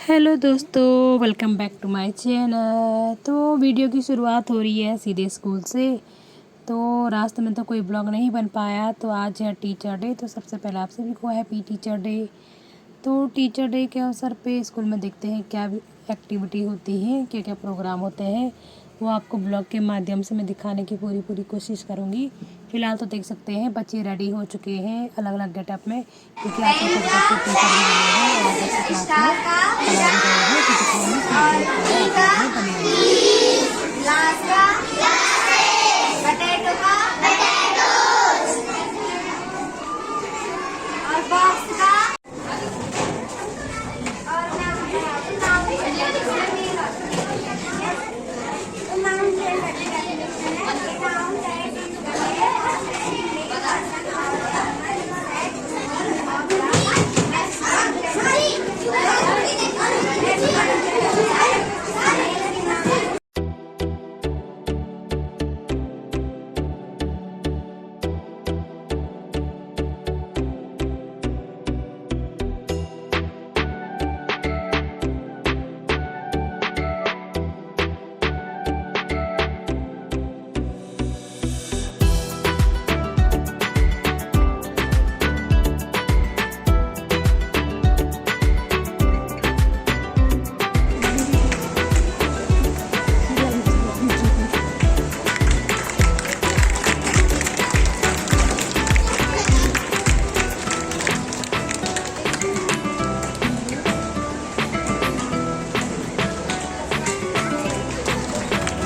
Hello दोस्तों, welcome back to my channel. तो video की शुरुआत हो रही है सीधे स्कूल से। तो रास्ते में तो कोई ब्लॉग नहीं बन पाया। तो आज है टीचर डे, तो सबसे पहले आप सभी को हैप्पी टीचर डे। तो टीचर डे के अवसर पे स्कूल में देखते हैं क्या एक्टिविटी होती है, क्या क्या प्रोग्राम होते हैं, वो आपको ब्लॉग के माध्यम से मैं दिखाने की पूरी कोशिश करूँगी। फ़िलहाल तो देख सकते हैं बच्चे रेडी हो चुके हैं अलग अलग गेटअप में, क्योंकि आज कुछ बच्चे टीचर भी बने हैं और बच्चे क्लास में कलर भी रहे हैं, तो दिखाएंगे क्या बने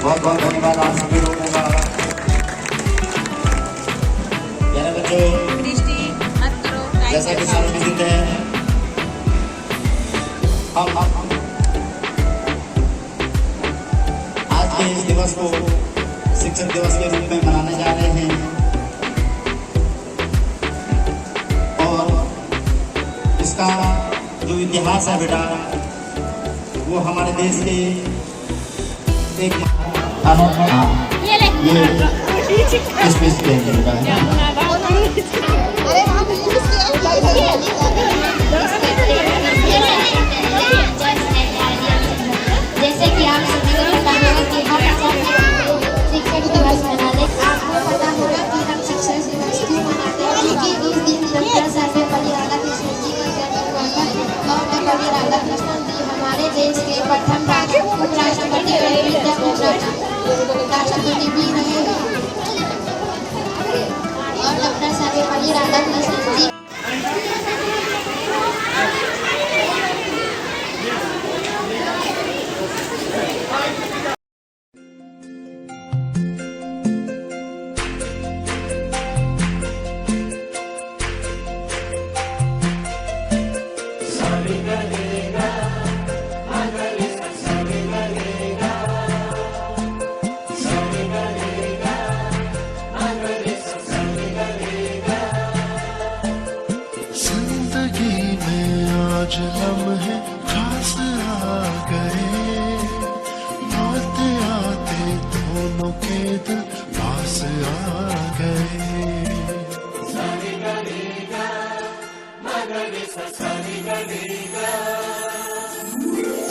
बहुत बहुत धन्यवाद आप सभी लोगों का। प्यारे बच्चों, जैसा कि सार्वजनिक है, हम आज के इस दिवस को शिक्षक दिवस के रूप में मनाने जा रहे हैं। और इसका जो इतिहास है बेटा, वो हमारे देश के एक ये किस पेंटिंग का है। जैसे कि आप सभी को पता होगा कि हम शिक्षक दिवस मनाते हैं। आपको पता होगा कि हम शिक्षक दिवस क्यों मनाते हैं, क्योंकि इस दिन डॉक्टर सर्वपल्ली राधाकृष्णन जी का जन्म हुआ था। और सर्वपल्ली राधाकृष्णन जी हमारे देश के प्रथम उपराष्ट्रपति राष्ट्रपति भी रहे और डॉक्टर सर्वपल्ली राधाकृष्णन जी आज लम्हे खास आ गए, आते आते दोनों के दिल पास आ गए।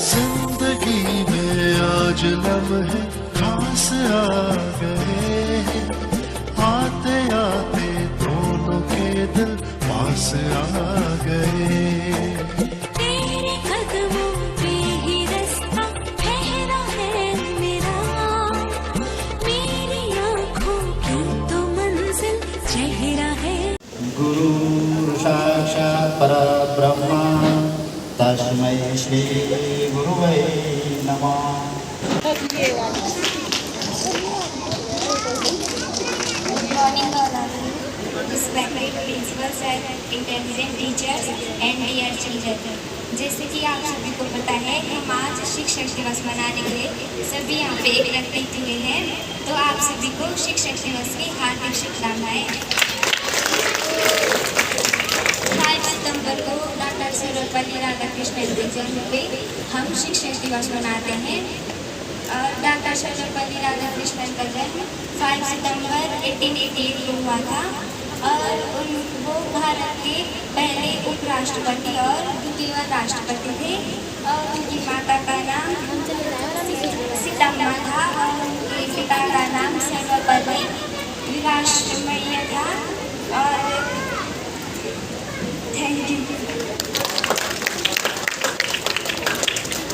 जिंदगी में आज लम्हे खास आ गए, आते आते दोनों के दिल पास आ गए। गुरु साक्षात् परब्रह्म तस्मै श्री गुरुवे नमः। Respected principals and intelligent teachers and dear children, जैसे कि आप सभी को पता है हम आज शिक्षक दिवस मनाने के लिए सभी यहाँ पे एकत्रित हुए हैं। तो आप सभी को शिक्षक दिवस की हार्दिक शुभकामनाएं। 5 सितंबर को डॉक्टर सर्वपल्ली राधाकृष्णन के जन्म पे हम शिक्षक दिवस मनाते हैं। डॉक्टर सर्वपल्ली राधाकृष्णन का जन्म 5 सितंबर 1888 को हुआ था और वो भारत के पहले उपराष्ट्रपति और द्वितीय राष्ट्रपति थे।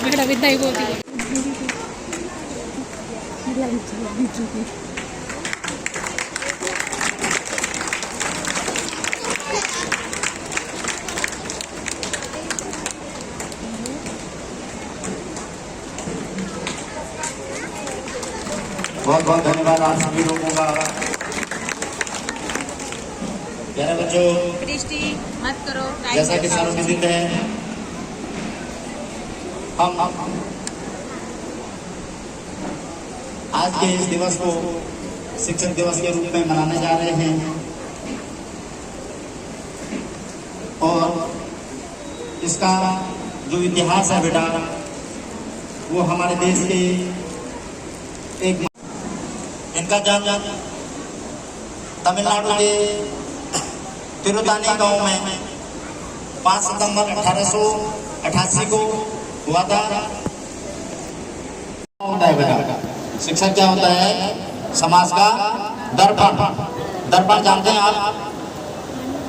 मैडम इतना ही बोलती है। बहुत बहुत धन्यवाद आप सभी लोगों का। प्यारे बच्चों, मत करो। जैसा कि सार्वजनिक है, हम आज के इस दिवस को शिक्षक दिवस के रूप में मनाने जा रहे हैं और इसका जो इतिहास है बेटा, वो हमारे देश के एक इनका जन्म तमिलनाडु के तिरुतानी गांव में 5 सितंबर 1888 को हुआ था। होता है बेटा, शिक्षक क्या होता है? समाज का दर्पण। दर्पण जानते हैं आप?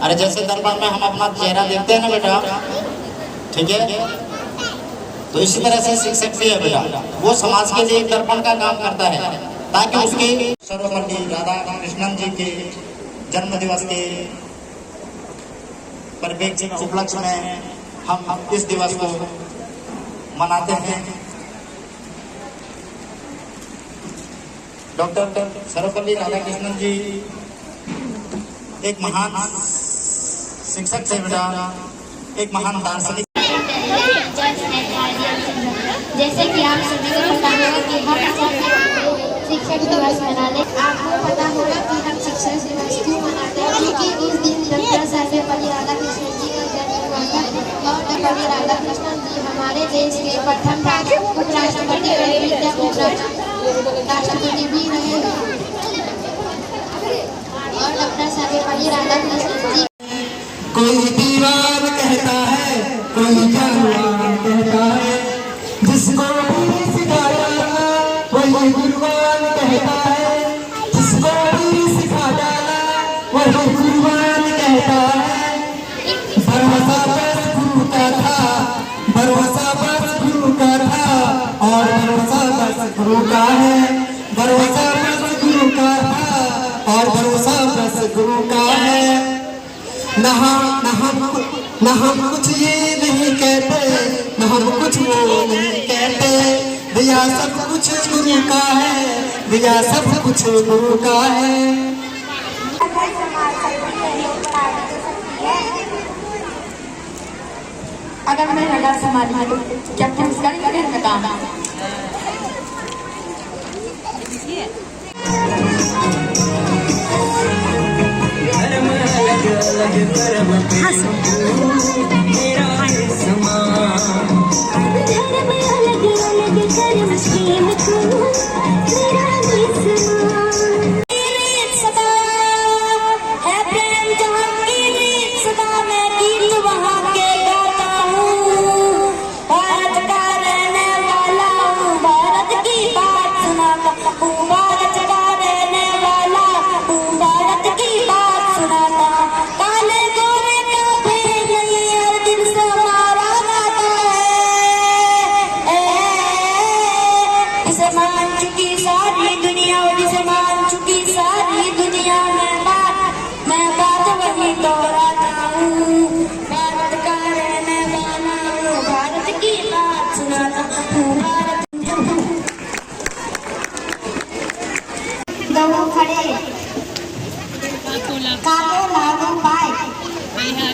अरे जैसे दर्पण में हम अपना चेहरा देखते हैं ना बेटा, ठीक है, तो इसी तरह से शिक्षक भी है बेटा, वो समाज के लिए एक दर्पण का काम करता है, ताकि उसके सर्वपल्ली राधाकृष्णन जी के जन्म दिवस के परिप्रेक्ष्य उपलक्ष्य में हम इस दिवस को मनाते हैं। डॉक्टर सर्वपल्ली राधाकृष्णन जी एक महान शिक्षक थे बेटा, एक महान दार्शनिक। जैसे कि आप सभी को पता होगा कि हम शिक्षक दिवस मनाने, आपको पता होगा कि हम शिक्षक दिवस क्यों मनाते हैं, क्योंकि इस दिन डॉक्टर सर्वपल्ली राधाकृष्णन जी का जन्म हुआ था और सर्वपल्ली राधाकृष्णन जी हमारे देश के प्रथम उपराष्ट्रपति राष्ट्रपति भी रहे और डॉक्टर सर्वपल्ली राधाकृष्णन जी। कोई दीवार कहता है, कोई जानवर कहता है, जिसको भी सिखाया वही गुरुवान कहता है, जिसको भी सिखा डाला वही गुरुवान कहता है। भरोसा बस गुरु का था, भरोसा बस गुरु का था और भरोसा बस गुरु का है, भरोसा बस गुरु का था और भरोसा बस गुरु का है। न हम कुछ ये नहीं कहते, न हम कुछ वो नहीं कहते, दिया सब कुछ गुरु का है, दिया सब कुछ गुरु का है। अगर मैं नगर संभाली तो क्या पुरस्कार करें काम? काको लागो पाए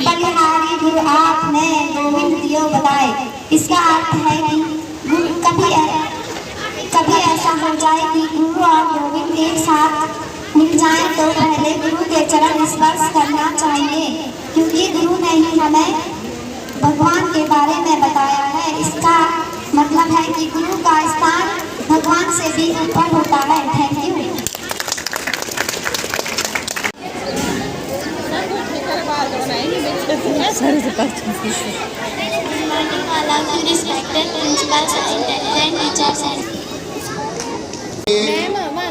बलिहारी गुरु आपने गोविंद दियो बताए। इसका अर्थ है कि कभी ऐसा हो जाए कि गुरु और गोविंद एक साथ मिल जाए तो पहले गुरु के चरण स्पर्श करना चाहिए, क्योंकि गुरु ने ही हमें भगवान के बारे में बताया है। इसका मतलब है कि गुरु का स्थान भगवान से भी ऊपर होता है। Thank you.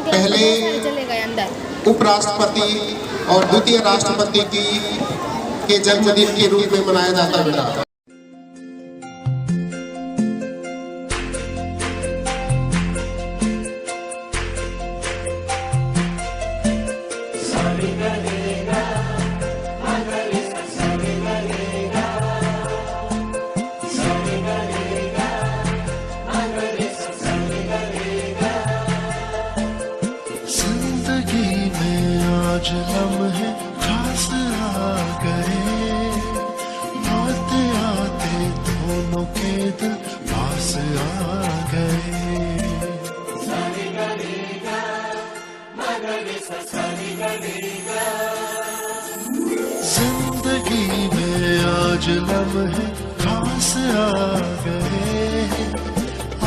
पहले उपराष्ट्रपति और द्वितीय राष्ट्रपति के जन्मदिन के रूप में मनाया जाता है बेटा। पास आ गए। जिंदगी में आज लम्हे खास आ गए,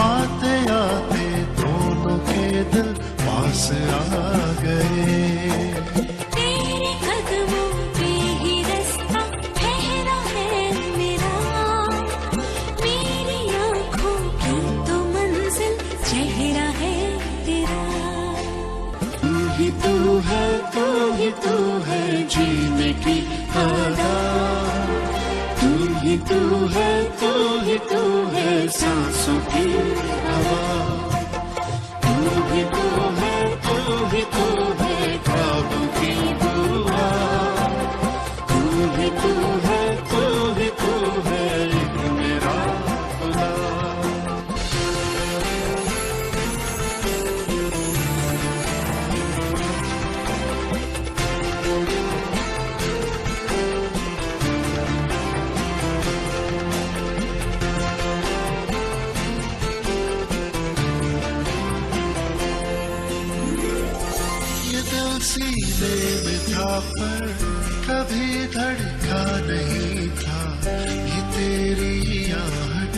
आते आते दोनों के दिल पास आ गए। तेरे कदमों पे ही रास्ता ठहरा है मेरा, मेरी आँखों की तो मंजिल चेहरा है तेरा। तू ही तू है, तू ही तू है जीने की आदत, तू ही तू है, तू ही तू है सांसों की हवा, तू ही तू है, तू ही तू है ख्वाबों की दुआ, तू ही तू है, तू ही तू है एक मेरा खुदा। ये दिल सीने में था पर कभी धड़का नहीं था, ये तेरी आहट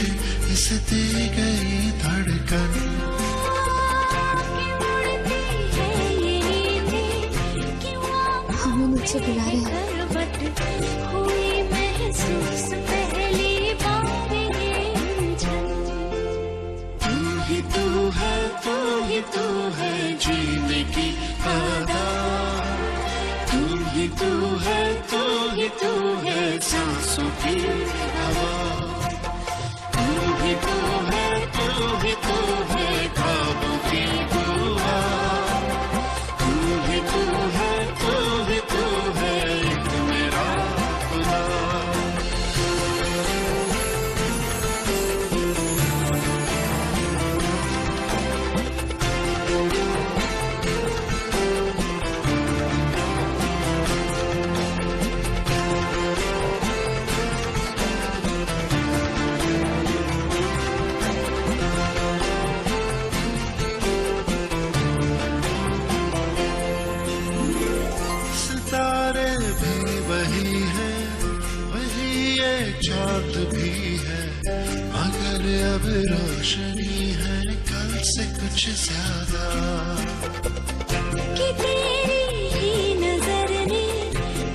इस दी गई धड़कन। हमें मुझसे बुला रहे हैं। हुई महसूस पहली बार ये उलझन। तू ही तू है, तू ही तू है जीने की आदत, तू ही तू है, तू ही तू है सांसों की हवा, तू ही तू है, तू ही तू है ख्वाबों की दुआ, तू ही तू है, तू ही तू है एक मेरा खुदा। सितारे भी वही है, वही ये चाँद भी है, मगर अब रोशनी है कल से कुछ ज्यादा। कि तेरी ही नजर ने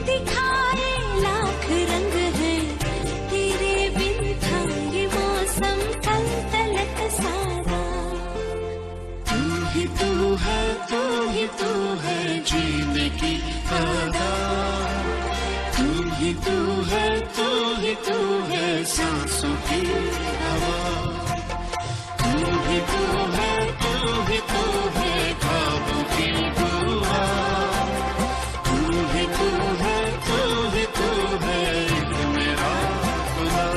दिखाए लाख रंग है, तेरे बिन था ये मौसम कल तलक सारा। तू ही तू है, तू ही तू है जीने की आदत, तू ही तू है, तू ही तू है सांसों की हवा, तू ही तू है, तू ही तू है ख्वाबों की दुआ, तू ही तू है, तू ही तू है एक मेरा खुदा।